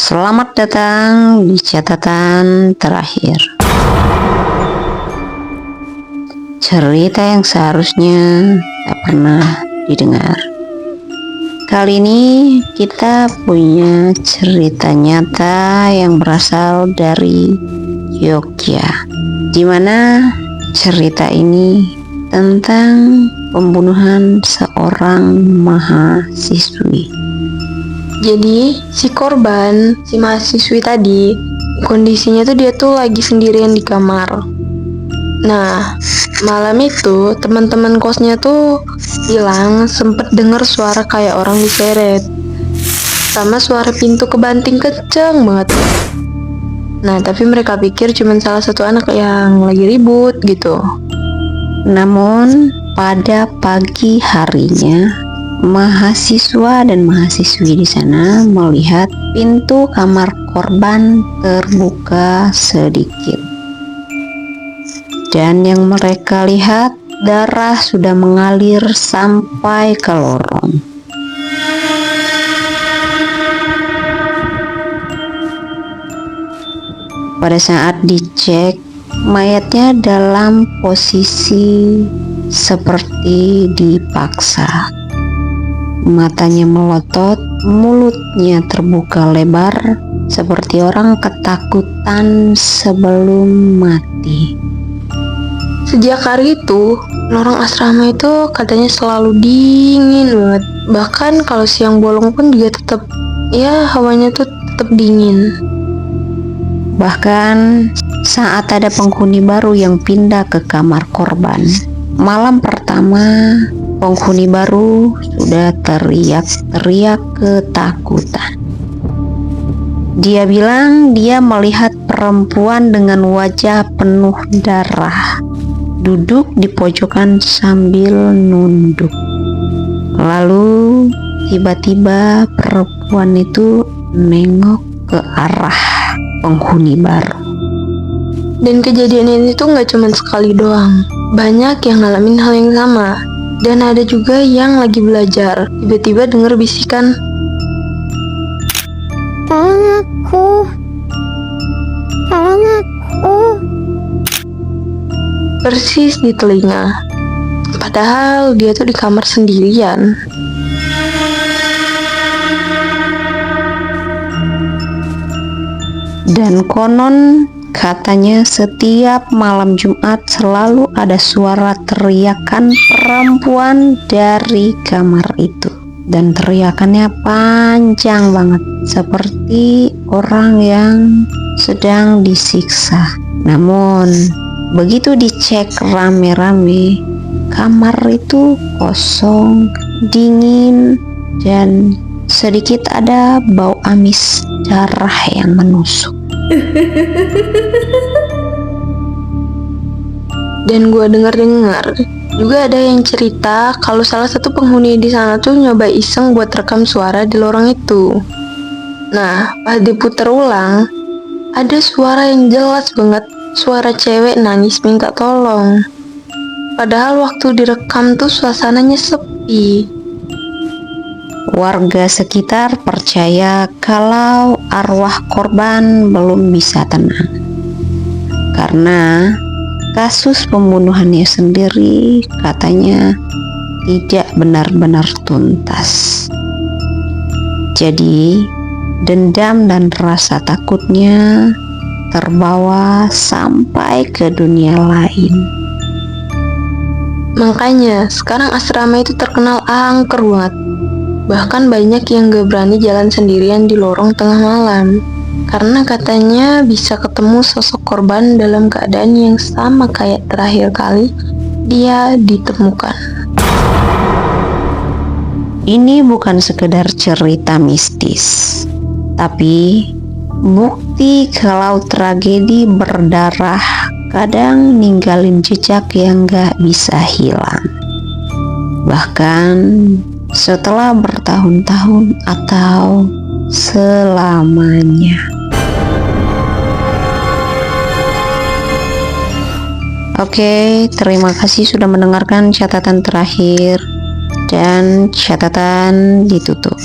Selamat datang di catatan terakhir. Cerita yang seharusnya tak pernah didengar. Kali ini kita punya cerita nyata yang berasal dari Yogyakarta, di mana cerita ini tentang pembunuhan seorang mahasiswi. Jadi si korban, si mahasiswi tadi, kondisinya tuh dia tuh lagi sendirian di kamar. Nah, malam itu teman-teman kosnya tuh bilang sempet denger suara kayak orang diseret, sama suara pintu kebanting kenceng banget. Nah, tapi mereka pikir cuma salah satu anak yang lagi ribut gitu. Namun pada pagi harinya, mahasiswa dan mahasiswi di sana melihat pintu kamar korban terbuka sedikit. Dan yang mereka lihat, darah sudah mengalir sampai ke lorong. Pada saat dicek, mayatnya dalam posisi seperti dipaksa. Matanya melotot, mulutnya terbuka lebar seperti orang ketakutan sebelum mati. Sejak hari itu, lorong asrama itu katanya selalu dingin banget. Bahkan kalau siang bolong pun juga tetap, hawanya tuh tetap dingin. Bahkan saat ada penghuni baru yang pindah ke kamar korban, malam pertama penghuni baru sudah teriak-teriak ketakutan. Dia bilang dia melihat perempuan dengan wajah penuh darah duduk di pojokan sambil nunduk. Lalu tiba-tiba perempuan itu nengok ke arah penghuni baru. Dan kejadian ini tuh gak cuma sekali doang. Banyak yang ngalamin hal yang sama. Dan ada juga yang lagi belajar, tiba-tiba denger bisikan, "Tolong aku, tolong aku." persis di telinga. Padahal dia tuh di kamar sendirian. Dan konon katanya setiap malam Jumat selalu ada suara teriakan perempuan dari kamar itu. Dan teriakannya panjang banget, seperti orang yang sedang disiksa. Namun begitu dicek rame-rame, kamar itu kosong, dingin, dan sedikit ada bau amis darah yang menusuk. Dan gue dengar juga ada yang cerita kalau salah satu penghuni di sana tuh nyoba iseng buat rekam suara di lorong itu. Nah, pas diputar ulang, ada suara yang jelas banget, suara cewek nangis minta tolong. Padahal waktu direkam tuh suasananya sepi. Warga sekitar percaya kalau arwah korban belum bisa tenang karena kasus pembunuhannya sendiri katanya tidak benar-benar tuntas. Jadi dendam dan rasa takutnya terbawa sampai ke dunia lain. Makanya sekarang asrama itu terkenal angker banget. Bahkan banyak yang gak berani jalan sendirian di lorong tengah malam, karena katanya bisa ketemu sosok korban dalam keadaan yang sama kayak terakhir kali dia ditemukan. Ini bukan sekedar cerita mistis, tapi bukti kalau tragedi berdarah kadang ninggalin jejak yang gak bisa hilang. Bahkan setelah bertahun-tahun atau selamanya. Oke, terima kasih sudah mendengarkan catatan terakhir, dan catatan ditutup.